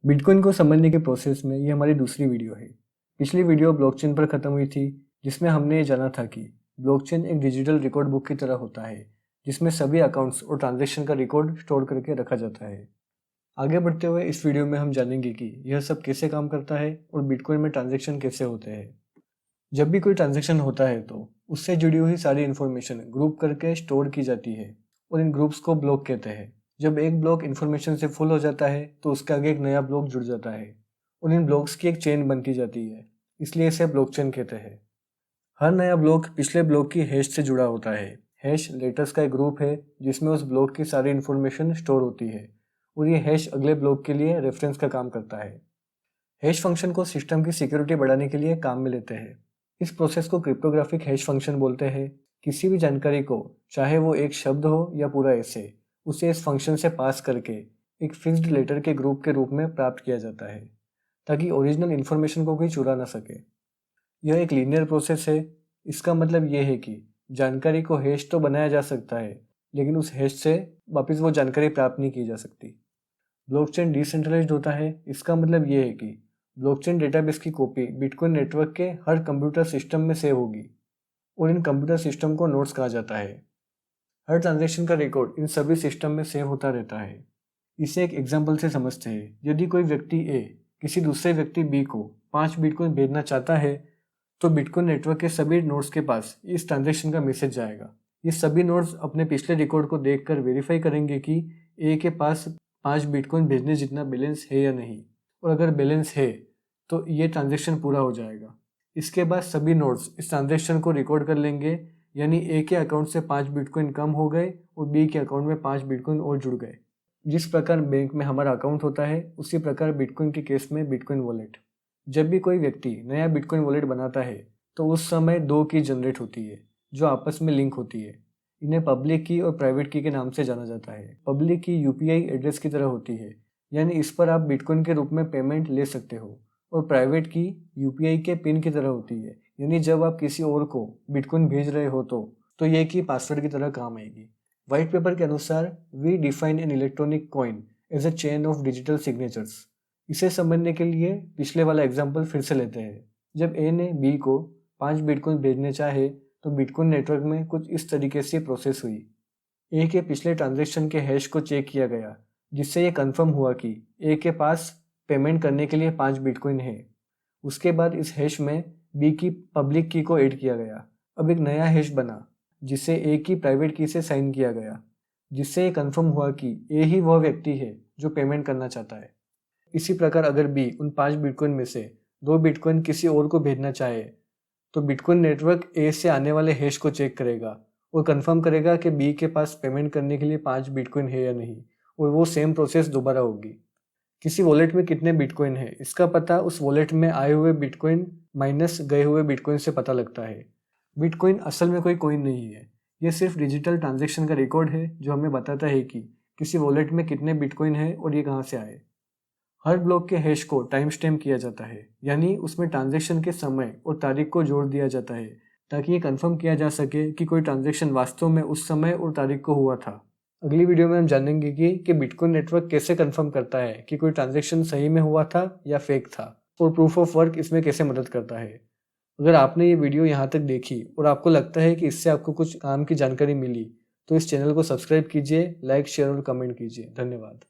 Bitcoin को समझने के प्रोसेस में ये हमारी दूसरी वीडियो है। पिछली वीडियो ब्लॉकचेन पर ख़त्म हुई थी, जिसमें हमने ये जाना था कि ब्लॉकचेन एक डिजिटल रिकॉर्ड बुक की तरह होता है, जिसमें सभी अकाउंट्स और ट्रांजैक्शन का रिकॉर्ड स्टोर करके रखा जाता है। आगे बढ़ते हुए इस वीडियो में हम जानेंगे कि यह सब कैसे काम करता है और बिटकॉइन में ट्रांजैक्शन कैसे होते हैं। जब भी कोई ट्रांजैक्शन होता है तो उससे जुड़ी हुई सारी इन्फॉर्मेशन ग्रुप करके स्टोर की जाती है और इन ग्रुप्स को ब्लॉक कहते हैं। जब एक ब्लॉक इन्फॉर्मेशन से फुल हो जाता है तो उसके आगे एक नया ब्लॉक जुड़ जाता है और इन ब्लॉक्स की एक चेन बनती जाती है, इसलिए इसे ब्लॉकचेन कहते हैं। हर नया ब्लॉक पिछले ब्लॉक की हैश से जुड़ा होता है। हैश लेटर्स का एक ग्रुप है जिसमें उस ब्लॉक की सारी इन्फॉर्मेशन स्टोर होती है और ये हैश अगले ब्लॉक के लिए रेफरेंस का काम करता है। हैश फंक्शन को सिस्टम की सिक्योरिटी बढ़ाने के लिए काम में लेते हैं। इस प्रोसेस को क्रिप्टोग्राफिक हैश फंक्शन बोलते हैं। किसी भी जानकारी को, चाहे वो एक शब्द हो या पूरा ऐसे, उसे इस फंक्शन से पास करके एक फिक्स्ड लेटर के ग्रुप के रूप में प्राप्त किया जाता है, ताकि ओरिजिनल इन्फॉर्मेशन को कोई चुरा ना सके। यह एक लीनियर प्रोसेस है। इसका मतलब यह है कि जानकारी को हैश तो बनाया जा सकता है, लेकिन उस हैश से वापस वो जानकारी प्राप्त नहीं की जा सकती। ब्लॉकचेन डिसेंट्रलाइज्ड होता है। इसका मतलब यह है कि ब्लॉकचेन डेटाबेस की कॉपी बिटकॉइन नेटवर्क के हर कंप्यूटर सिस्टम में सेव होगी और इन कंप्यूटर सिस्टम को नोड्स कहा जाता है। हर ट्रांजैक्शन का रिकॉर्ड इन सभी सिस्टम में सेव होता रहता है। इसे एक एग्जाम्पल से समझते हैं। यदि कोई व्यक्ति ए किसी दूसरे व्यक्ति बी को 5 बिटकॉइन भेजना चाहता है तो बिटकॉइन नेटवर्क के सभी नोड्स के पास इस ट्रांजैक्शन का मैसेज जाएगा। ये सभी नोड्स अपने पिछले रिकॉर्ड को देखकर वेरीफाई करेंगे कि ए के पास 5 बिटकॉइन भेजने जितना बैलेंस है या नहीं, और अगर बैलेंस है तो ये ट्रांजैक्शन पूरा हो जाएगा। इसके बाद सभी नोड्स इस ट्रांजैक्शन को रिकॉर्ड कर लेंगे, यानी ए के अकाउंट से 5 बिटकॉइन कम हो गए और बी के अकाउंट में 5 बिटकॉइन और जुड़ गए। जिस प्रकार बैंक में हमारा अकाउंट होता है, उसी प्रकार बिटकॉइन के केस में बिटकॉइन वॉलेट। जब भी कोई व्यक्ति नया बिटकॉइन वॉलेट बनाता है तो उस समय 2 की जनरेट होती है जो आपस में लिंक होती है। इन्हें पब्लिक की और प्राइवेट की के नाम से जाना जाता है। पब्लिक की यूपीआई एड्रेस की तरह होती है, यानी इस पर आप बिटकॉइन के रूप में पेमेंट ले सकते हो, और प्राइवेट की यूपीआई के पिन की तरह होती है, यानी जब आप किसी और को बिटकॉइन भेज रहे हो तो ये की पासवर्ड की तरह काम आएगी। व्हाइट पेपर के अनुसार we define an electronic coin as a chain of digital signatures. इसे समझने के लिए पिछले वाला एग्जाम्पल फिर से लेते हैं। जब ए ने बी को 5 बिटकॉइन भेजने चाहे तो बिटकॉइन नेटवर्क में कुछ इस तरीके से प्रोसेस हुई। ए के पिछले ट्रांजैक्शन के हैश को चेक किया गया, जिससे ये कंफर्म हुआ कि ए के पास पेमेंट करने के लिए 5 बिटकॉइन है। उसके बाद इस हैश में बी की पब्लिक की को ऐड किया गया। अब एक नया हैश बना जिसे ए की प्राइवेट की से साइन किया गया, जिससे ये कंफर्म हुआ कि ए ही वह व्यक्ति है जो पेमेंट करना चाहता है। इसी प्रकार अगर बी उन 5 बिटकॉइन में से 2 बिटकॉइन किसी और को भेजना चाहे तो बिटकॉइन नेटवर्क ए से आने वाले हैश को चेक करेगा और कंफर्म करेगा कि बी के पास पेमेंट करने के लिए 5 बिटकॉइन है या नहीं, और वो सेम प्रोसेस दोबारा होगी। किसी वॉलेट में कितने बिटकॉइन है, इसका पता उस वॉलेट में आए हुए बिटकॉइन माइनस गए हुए बिटकॉइन से पता लगता है। बिटकॉइन असल में कोई कॉइन नहीं है, यह सिर्फ डिजिटल ट्रांजैक्शन का रिकॉर्ड है जो हमें बताता है कि किसी वॉलेट में कितने बिटकॉइन है और ये कहाँ से आए। हर ब्लॉक के हैश को टाइम स्टैम्प किया जाता है, यानी उसमें ट्रांजैक्शन के समय और तारीख को जोड़ दिया जाता है, ताकि ये कंफर्म किया जा सके कि कोई ट्रांजैक्शन वास्तव में उस समय और तारीख को हुआ था। अगली वीडियो में हम जानेंगे कि बिटकॉइन नेटवर्क कैसे कंफर्म करता है कि कोई ट्रांजैक्शन सही में हुआ था या फेक था, और प्रूफ ऑफ वर्क इसमें कैसे मदद करता है। अगर आपने ये वीडियो यहाँ तक देखी और आपको लगता है कि इससे आपको कुछ काम की जानकारी मिली, तो इस चैनल को सब्सक्राइब कीजिए, लाइक, शेयर और कमेंट कीजिए। धन्यवाद।